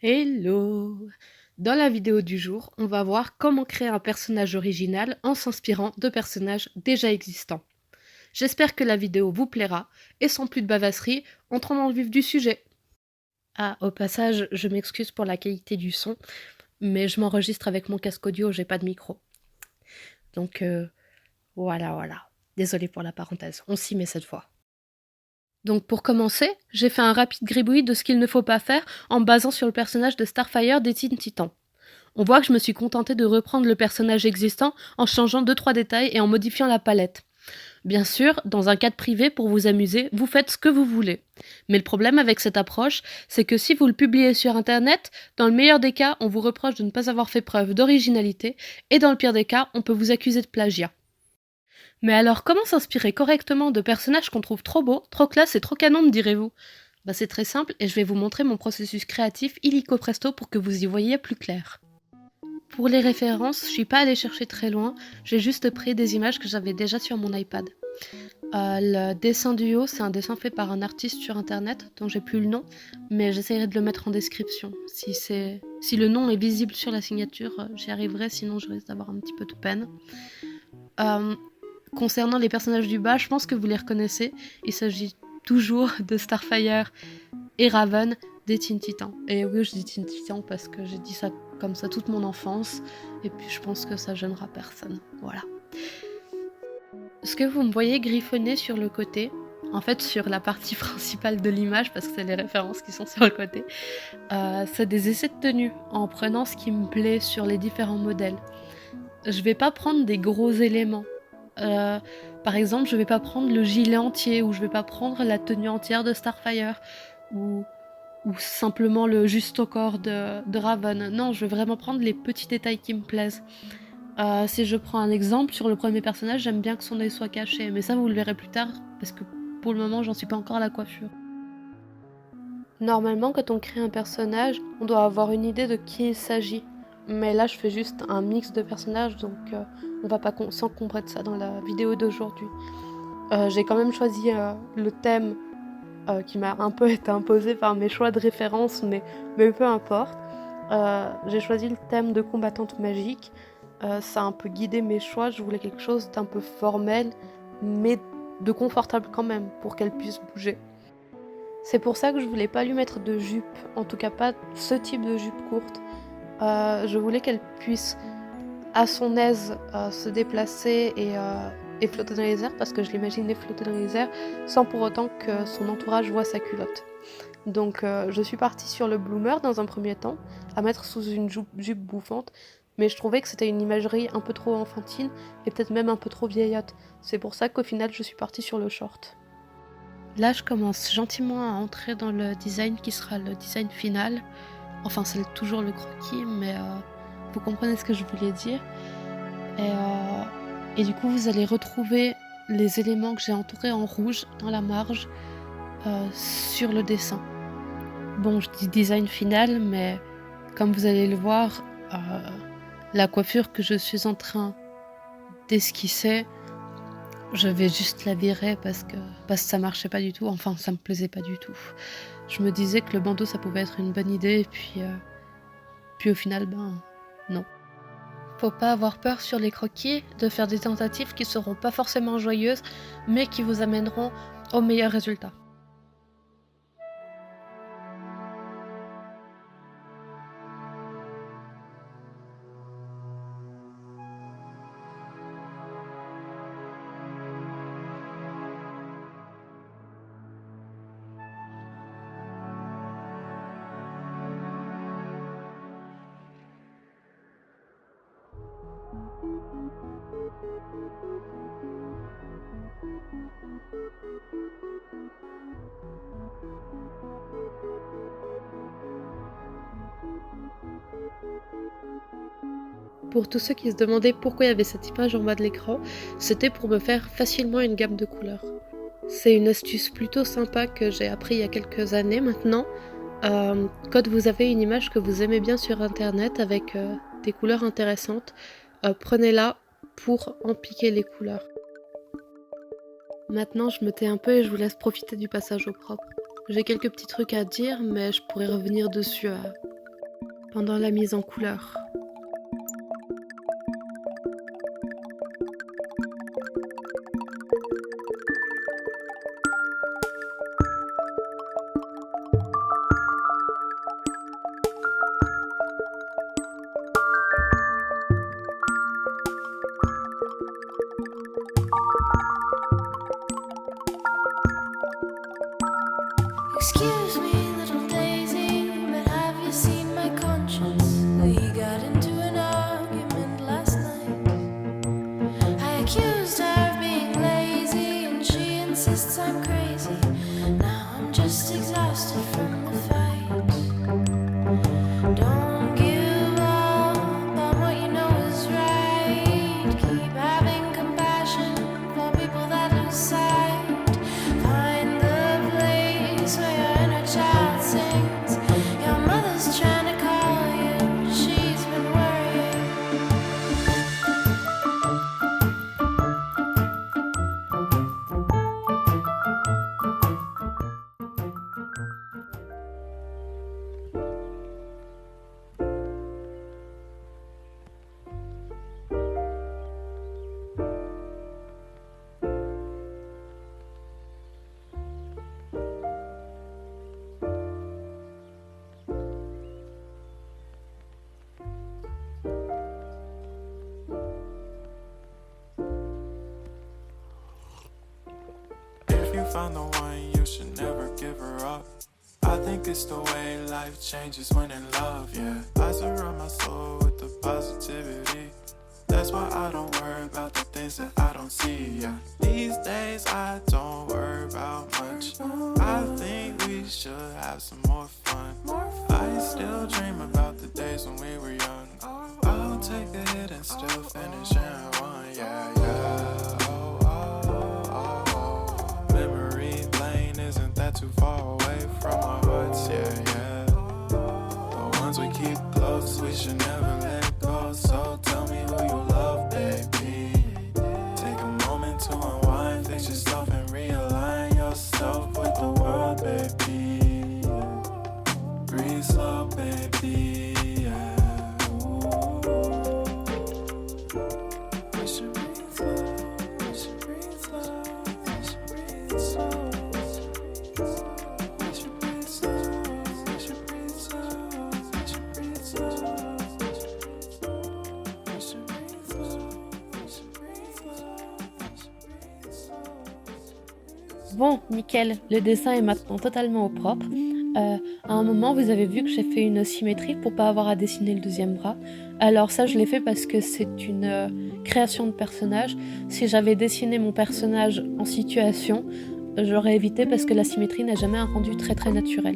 Hello! Dans la vidéo du jour, on va voir comment créer un personnage original en s'inspirant de personnages déjà existants. J'espère que la vidéo vous plaira, et sans plus de bavasserie, entrons dans le vif du sujet. Ah, au passage, je m'excuse pour la qualité du son, mais je m'enregistre avec mon casque audio, j'ai pas de micro. Donc voilà. Désolée pour la parenthèse, on s'y met cette fois. Donc pour commencer, j'ai fait un rapide gribouillis de ce qu'il ne faut pas faire en me basant sur le personnage de Starfire des Teen Titans. On voit que je me suis contentée de reprendre le personnage existant en changeant 2-3 détails et en modifiant la palette. Bien sûr, dans un cadre privé pour vous amuser, vous faites ce que vous voulez. Mais le problème avec cette approche, c'est que si vous le publiez sur internet, dans le meilleur des cas, on vous reproche de ne pas avoir fait preuve d'originalité, et dans le pire des cas, on peut vous accuser de plagiat. Mais alors, comment s'inspirer correctement de personnages qu'on trouve trop beaux, trop classe et trop canon, me direz-vous? C'est très simple et je vais vous montrer mon processus créatif illico presto pour que vous y voyiez plus clair. Pour les références, je suis pas allée chercher très loin, j'ai juste pris des images que j'avais déjà sur mon iPad. Le dessin du haut, c'est un dessin fait par un artiste sur internet dont j'ai plus le nom, mais j'essaierai de le mettre en description. Si le nom est visible sur la signature, j'y arriverai, sinon je risque d'avoir un petit peu de peine. Concernant les personnages du bas, je pense que vous les reconnaissez. Il s'agit toujours de Starfire et Raven des Teen Titans. Et oui, je dis Teen Titans parce que j'ai dit ça comme ça toute mon enfance, et puis je pense que ça gênera personne. Voilà. Ce que vous me voyez griffonner sur le côté, en fait sur la partie principale de l'image, parce que c'est les références qui sont sur le côté, c'est des essais de tenue, en prenant ce qui me plaît sur les différents modèles. Je vais pas prendre des gros éléments. Par exemple, je vais pas prendre le gilet entier, ou je vais pas prendre la tenue entière de Starfire, ou simplement le juste au corps de Raven. Non, je vais vraiment prendre les petits détails qui me plaisent. Si je prends un exemple, sur le premier personnage, j'aime bien que son œil soit caché, mais ça vous le verrez plus tard, parce que pour le moment, j'en suis pas encore à la coiffure. Normalement, quand on crée un personnage, on doit avoir une idée de qui il s'agit. Mais là, je fais juste un mix de personnages, donc on va pas s'encombrer de ça dans la vidéo d'aujourd'hui. J'ai quand même choisi le thème qui m'a un peu été imposé par mes choix de référence, mais peu importe. J'ai choisi le thème de combattante magique. Ça a un peu guidé mes choix. Je voulais quelque chose d'un peu formel, mais de confortable quand même, pour qu'elle puisse bouger. C'est pour ça que je voulais pas lui mettre de jupe, en tout cas pas ce type de jupe courte. Je voulais qu'elle puisse à son aise se déplacer et flotter dans les airs, parce que je l'imaginais flotter dans les airs sans pour autant que son entourage voit sa culotte. Donc je suis partie sur le bloomer dans un premier temps, à mettre sous une jupe bouffante, mais je trouvais que c'était une imagerie un peu trop enfantine et peut-être même un peu trop vieillotte. C'est pour ça qu'au final je suis partie sur le short. Là je commence gentiment à entrer dans le design qui sera le design final. Enfin c'est toujours le croquis, mais vous comprenez ce que je voulais dire. Et du coup vous allez retrouver les éléments que j'ai entourés en rouge dans la marge sur le dessin. Bon, je dis design final, mais comme vous allez le voir, la coiffure que je suis en train d'esquisser, je vais juste la virer parce que ça marchait pas du tout, enfin ça me plaisait pas du tout. Je me disais que le bandeau ça pouvait être une bonne idée, et puis au final, non. Faut pas avoir peur sur les croquis de faire des tentatives qui seront pas forcément joyeuses, mais qui vous amèneront au meilleur résultat. Pour tous ceux qui se demandaient pourquoi il y avait cette image en bas de l'écran, c'était pour me faire facilement une gamme de couleurs. C'est une astuce plutôt sympa que j'ai appris il y a quelques années maintenant. Quand vous avez une image que vous aimez bien sur internet avec des couleurs intéressantes, prenez-la pour en piquer les couleurs. Maintenant je me tais un peu et je vous laisse profiter du passage au propre. J'ai quelques petits trucs à dire, mais je pourrais revenir dessus pendant la mise en couleur. Excuse me, little daisy, but have you seen my conscience? We got into an argument last night. I accused her of being lazy, and she insists I'm crazy. Now I'm just exhausted from the fight. Don't give up on what you know is right. Keep having compassion for people that lose sight. Find the place where your inner child sings. Your mother's trying to call you. She's been worrying. If you found the one, you should never give her up. I think it's the way life changes when in love, yeah. I surround my soul with the positivity. That's why I don't worry about the things that I don't see, yeah. These days I don't worry about much. I think we should have some more fun. I still dream about the days when we were young. I'll take a hit and still finish in one, yeah, yeah. Oh, oh, oh, oh. Memory lane isn't that too far away from our hearts, yeah, yeah. The ones we keep close, we should never let go. So tell me who you love, baby. Take a moment to unwind, fix yourself and realign yourself with the world, baby. Breathe slow, baby, yeah. We should breathe slow, we should breathe slow, we should breathe slow. We should breathe slow, we should breathe slow, we should breathe slow. We should breathe slow, we should breathe slow, we should breathe slow. Bon, nickel, le dessin est maintenant totalement au propre. À un moment, vous avez vu que j'ai fait une symétrie pour pas avoir à dessiner le deuxième bras. Alors ça, je l'ai fait parce que c'est une création de personnage. Si j'avais dessiné mon personnage en situation, j'aurais évité parce que la symétrie n'a jamais un rendu très très naturel.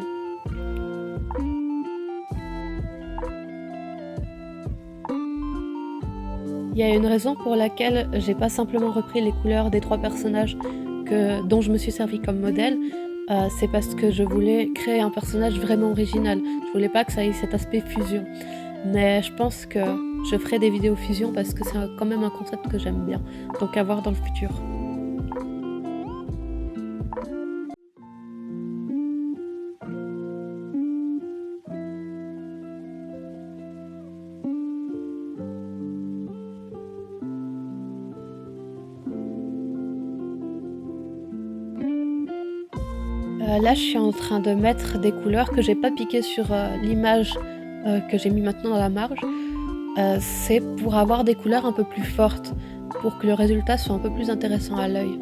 Il y a une raison pour laquelle j'ai pas simplement repris les couleurs des 3 personnages dont je me suis servi comme modèle. C'est parce que je voulais créer un personnage vraiment original. Je voulais pas que ça ait cet aspect fusion. Mais je pense que je ferai des vidéos fusion parce que c'est quand même un concept que j'aime bien. Donc à voir dans le futur. Là, je suis en train de mettre des couleurs que j'ai pas piquées sur l'image que j'ai mis maintenant dans la marge. C'est pour avoir des couleurs un peu plus fortes, pour que le résultat soit un peu plus intéressant à l'œil.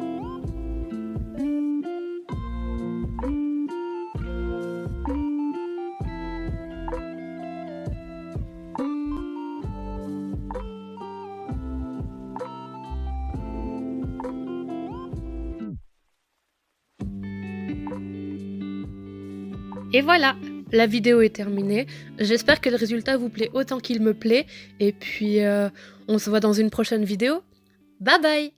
Et voilà, la vidéo est terminée. J'espère que le résultat vous plaît autant qu'il me plaît. Et puis, on se voit dans une prochaine vidéo. Bye bye!